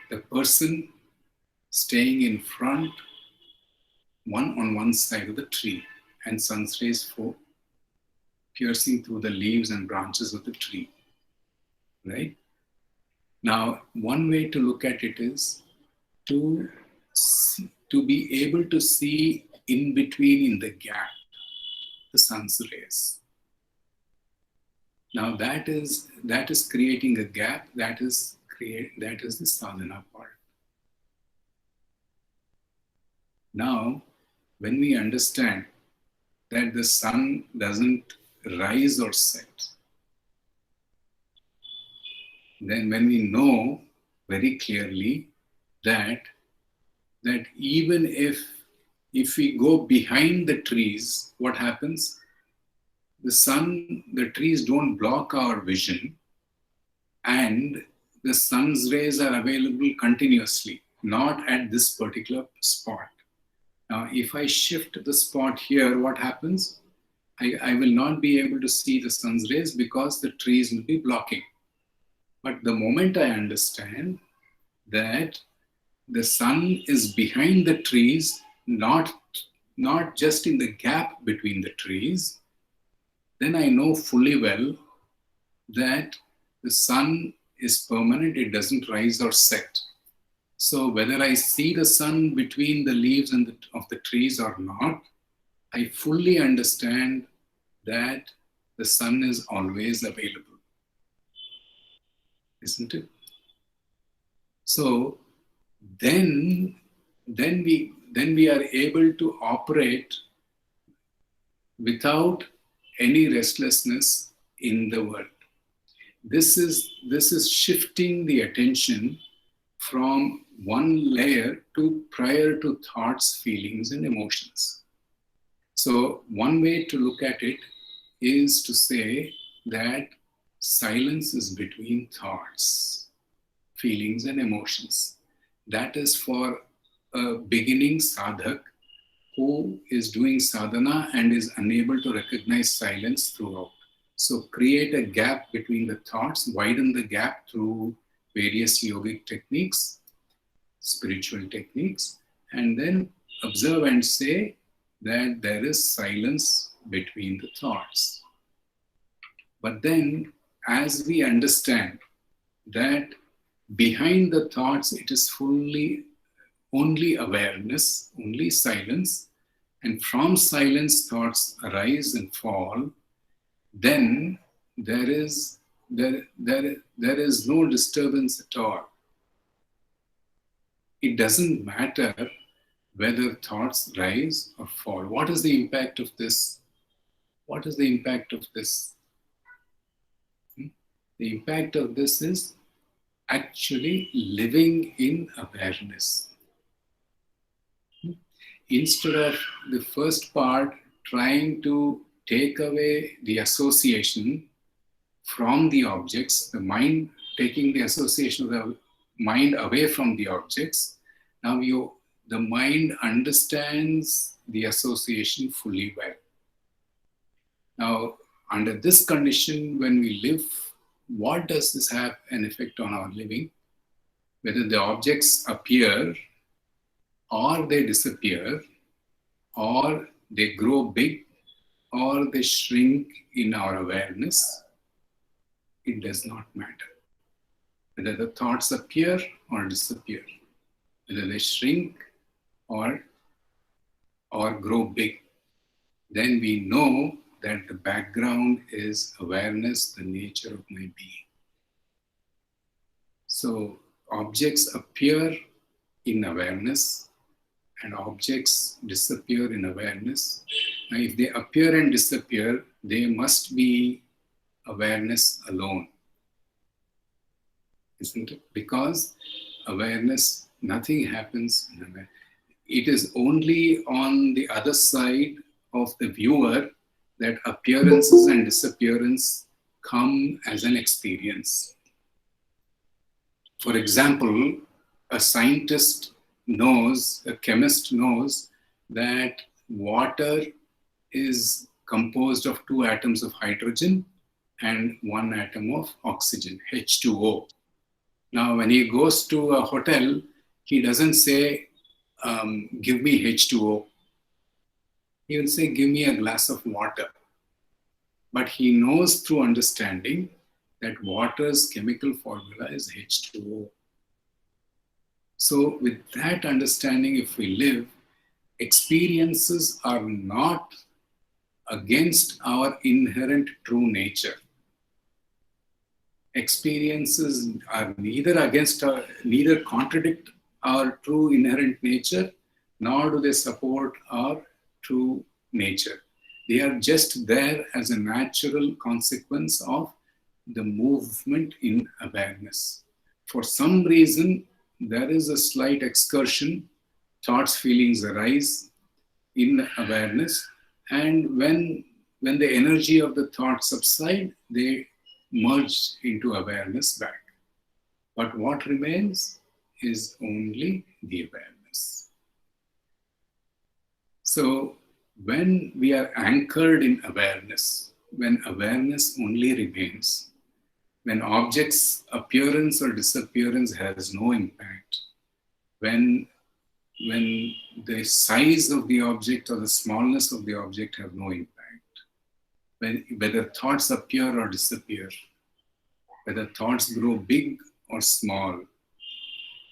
Speaker 1: The person staying in front, on one side of the tree, and sun's rays piercing through the leaves and branches of the tree, right? Now, one way to look at it is to be able to see in between, in the gap, the sun's rays. Now that is creating a gap. That is the sadhana part. Now, when we understand that the sun doesn't rise or set, then when we know very clearly that even if we go behind the trees, what happens? The trees don't block our vision, and the sun's rays are available continuously, not at this particular spot. Now, if I shift the spot here, what happens? I will not be able to see the sun's rays because the trees will be blocking. But the moment I understand that the sun is behind the trees, not just in the gap between the trees, then I know fully well that the sun is permanent, it doesn't rise or set. So whether I see the sun between the leaves of the trees or not, I fully understand that the sun is always available. Isn't it? So then we are able to operate without any restlessness in the world. This is shifting the attention from one layer to prior to thoughts, feelings, and emotions. So one way to look at it is to say that silence is between thoughts, feelings and emotions. That is for a beginning sadhak who is doing sadhana and is unable to recognize silence throughout. So create a gap between the thoughts, widen the gap through various yogic techniques, spiritual techniques, and then observe and say that there is silence between the thoughts. But then, as we understand that behind the thoughts, it is fully only awareness, only silence, and from silence thoughts arise and fall, then there is no disturbance at all. It doesn't matter whether thoughts rise or fall. What is the impact of this? What is the impact of this? The impact of this is actually living in awareness. Instead of the first part trying to take away the association from the objects, the mind taking the association of the mind away from the objects, now the mind understands the association fully well. Now, under this condition, when we live, what does this have an effect on our living? Whether the objects appear or they disappear, or they grow big, or they shrink in our awareness, it does not matter. Whether the thoughts appear or disappear, whether they shrink or grow big, then we know that the background is awareness, the nature of my being. So objects appear in awareness and objects disappear in awareness. Now, if they appear and disappear, they must be awareness alone, isn't it? Because awareness, nothing happens in awareness. It is only on the other side of the viewer that appearances and disappearance come as an experience. For example, a scientist knows, a chemist knows that water is composed of 2 atoms of hydrogen and 1 atom of oxygen, H2O. Now, when he goes to a hotel, he doesn't say, give me H2O. He will say, give me a glass of water. But he knows through understanding that water's chemical formula is H2O. So with that understanding, if we live, experiences are not against our inherent true nature. Experiences are neither contradict our true inherent nature, nor do they support our true nature. They are just there as a natural consequence of the movement in awareness. For some reason, there is a slight excursion, thoughts, feelings arise in awareness, and when the energy of the thoughts subside, they merge into awareness back. But what remains is only the awareness. So when we are anchored in awareness, when awareness only remains, when objects' appearance or disappearance has no impact, when the size of the object or the smallness of the object have no impact, whether thoughts appear or disappear, whether thoughts grow big or small,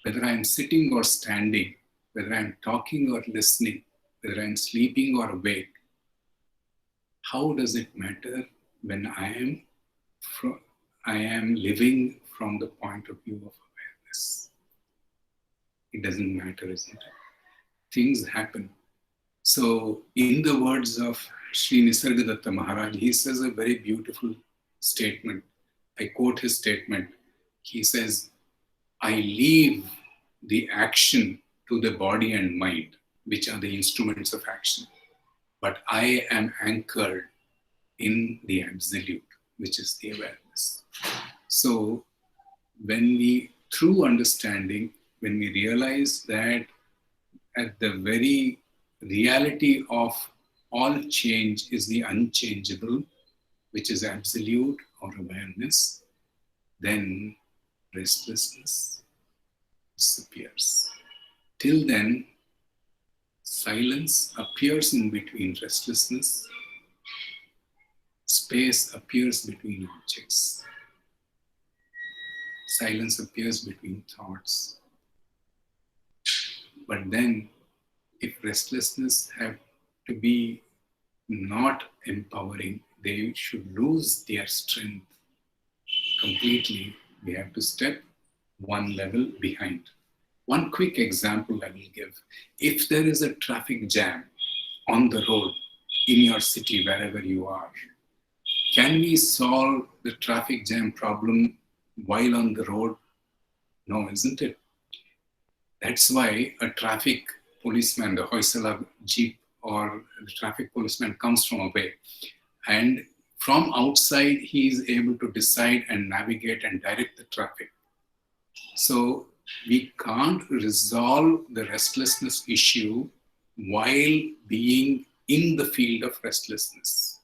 Speaker 1: whether I'm sitting or standing, whether I'm talking or listening, whether I'm sleeping or awake, how does it matter when I am living from the point of view of awareness? It doesn't matter, isn't it? Things happen. So in the words of Sri Nisargadatta Maharaj, he says a very beautiful statement. I quote his statement. He says, I leave the action to the body and mind, which are the instruments of action. but I am anchored in the absolute, which is the awareness. So when we, through understanding, when we realize that at the very reality of all change is the unchangeable, which is absolute or awareness, then restlessness disappears. Till then, silence appears in between restlessness, space appears between objects, silence appears between thoughts. But then, if restlessness have to be not empowering, they should lose their strength completely. We have to step one level behind. One quick example I will give. If there is a traffic jam on the road in your city, wherever you are, can we solve the traffic jam problem while on the road? No, isn't it? That's why a traffic policeman, the Hoysala jeep or the traffic policeman comes from away. And from outside, he is able to decide and navigate and direct the traffic. So we can't resolve the restlessness issue while being in the field of restlessness.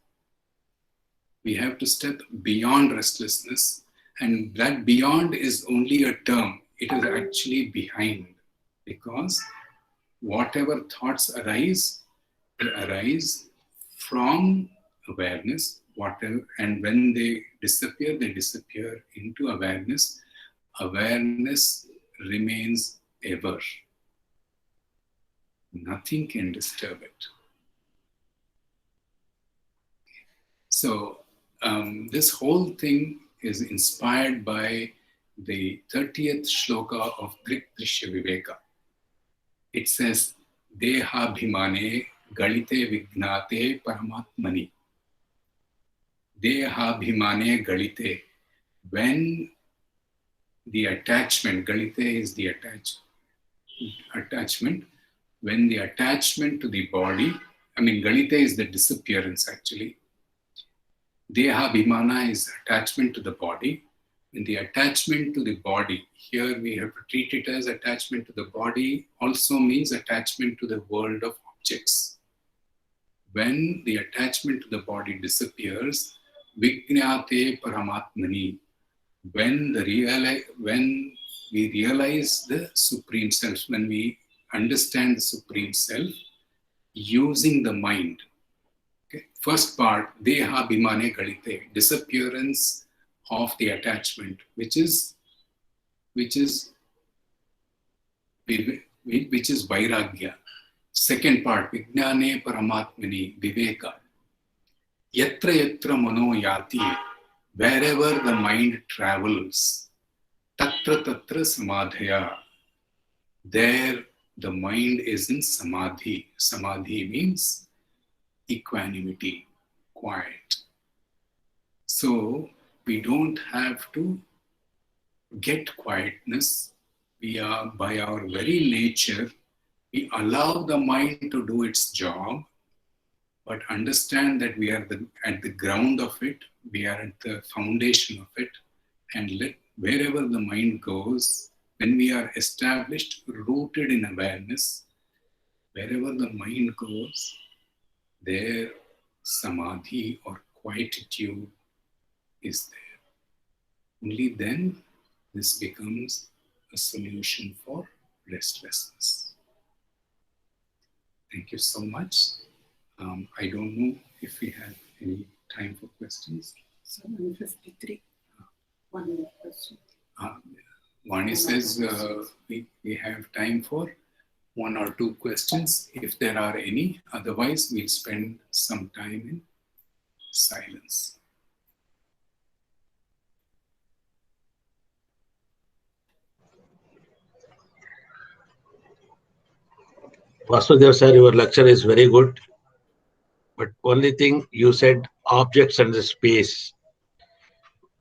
Speaker 1: We have to step beyond restlessness, and that beyond is only a term. It is actually behind, because whatever thoughts arise, they arise from awareness, whatever, and when they disappear into awareness. Awareness remains ever. Nothing can disturb it. So this whole thing is inspired by the 30th shloka of Drik Drishya Viveka. It says, Deha bhimane galite vignate paramatmani. Deha bhimane galite. When the attachment, galite is the attachment, when the attachment to the body, galite is the disappearance actually. Deha bhimana is attachment to the body. And the attachment to the body, here we have to treat it as attachment to the body, also means attachment to the world of objects. When the attachment to the body disappears, Vijnate Paramatmani, when we realize the Supreme Self, when we understand the Supreme Self using the mind. Okay. First part, Deha Bhimane Galite, disappearance of the attachment, which is Vairagya. Second part, Vijnane Paramatmani, Viveka. Yatra yatra mano yati, wherever the mind travels, tatra tatra samadhaya, there the mind is in samadhi. Samadhi means equanimity, quiet. So we don't have to get quietness. We are, by our very nature, we allow the mind to do its job, but understand that we are at the ground of it, we are at the foundation of it, and let wherever the mind goes, when we are established, rooted in awareness, wherever the mind goes, there samadhi or quietude is there. Only then this becomes a solution for restlessness. Thank you so much. I don't know if we have any time for questions.
Speaker 3: 7:53. One more question.
Speaker 1: Vani says we have time for one or two questions, if there are any. Otherwise, we'll spend some time in silence.
Speaker 5: Vasudev sir, your lecture is very good. But only thing you said, objects and the space.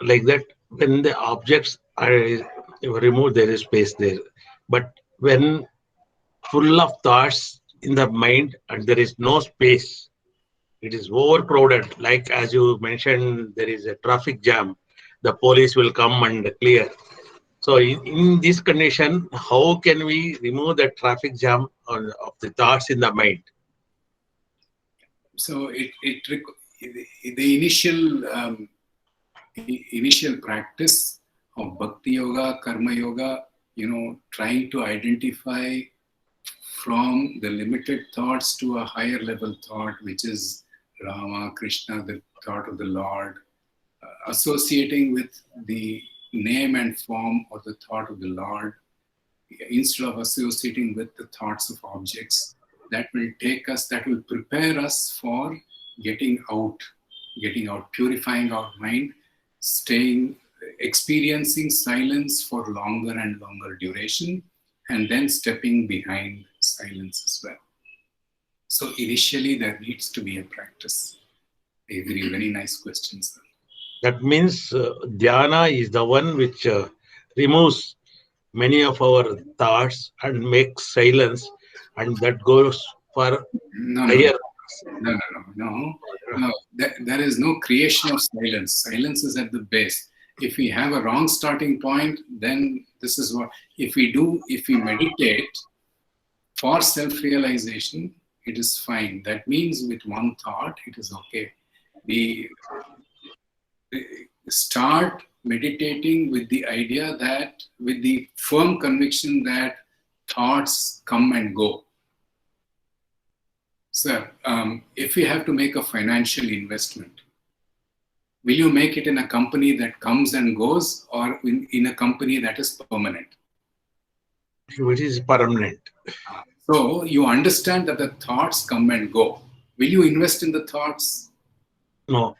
Speaker 5: Like that, when the objects are removed, there is space there. But when full of thoughts in the mind and there is no space, It is overcrowded. Like as you mentioned, there is a traffic jam. The police will come and clear. So in this condition, how can we remove the traffic jam of the thoughts in the mind?
Speaker 1: So the initial practice of bhakti yoga, karma yoga, trying to identify from the limited thoughts to a higher level thought, which is Rama, Krishna, the thought of the Lord, associating with the name and form of the thought of the Lord, instead of associating with the thoughts of objects. That will prepare us for getting out, purifying our mind, experiencing silence for longer and longer duration, and then stepping behind silence as well. So initially there needs to be a practice. I agree, very nice question, sir.
Speaker 5: That means dhyana is the one which removes many of our thoughts and makes silence, and that goes for higher.
Speaker 1: No. There is no creation of silence. Silence is at the base. If we have a wrong starting point, then this is what, if we meditate for self-realization, it is fine. That means with one thought, it is okay. We start meditating with the idea that, with the firm conviction that thoughts come and go. Sir, if you have to make a financial investment, will you make it in a company that comes and goes, or in a company that is permanent?
Speaker 5: Which is permanent.
Speaker 1: So you understand that the thoughts come and go. Will you invest in the thoughts?
Speaker 5: No.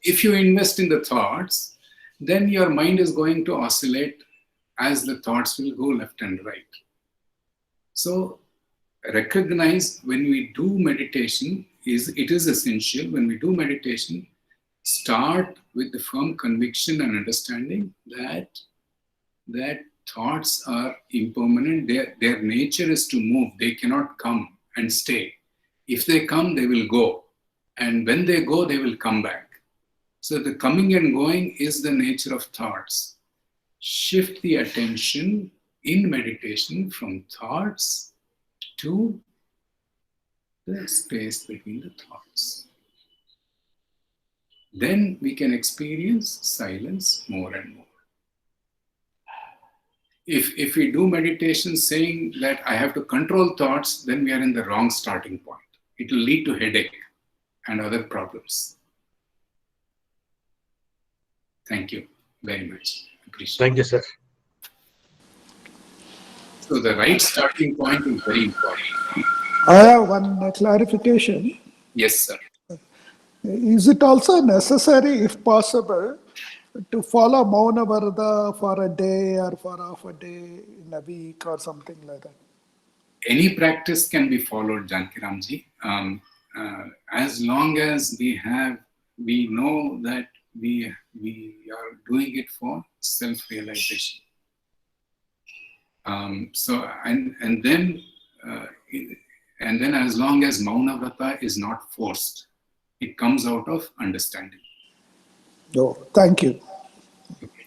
Speaker 1: If you invest in the thoughts, then your mind is going to oscillate as the thoughts will go left and right. So recognize, when we do meditation, it is essential. When we do meditation, start with the firm conviction and understanding that thoughts are impermanent. Their nature is to move. They cannot come and stay. If they come, they will go. And when they go, they will come back. So the coming and going is the nature of thoughts. Shift the attention in meditation from thoughts to the space between the thoughts. Then we can experience silence more and more. If we do meditation saying that I have to control thoughts, then we are in the wrong starting point. It will lead to headache and other problems. Thank you very much. Appreciate
Speaker 5: Thank you, sir.
Speaker 1: So the right starting point is very important.
Speaker 6: I have one clarification.
Speaker 1: Yes, sir.
Speaker 6: Is it also necessary, if possible, to follow Mauna Varada for a day or for half a day in a week or something like that?
Speaker 1: Any practice can be followed, Jankiramji, as long as we know that we are doing it for self-realization. And then as long as Mauna Vrata is not forced, it comes out of understanding.
Speaker 6: Oh, thank you.
Speaker 1: Okay.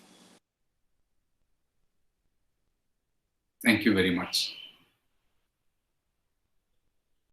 Speaker 1: Thank you very much.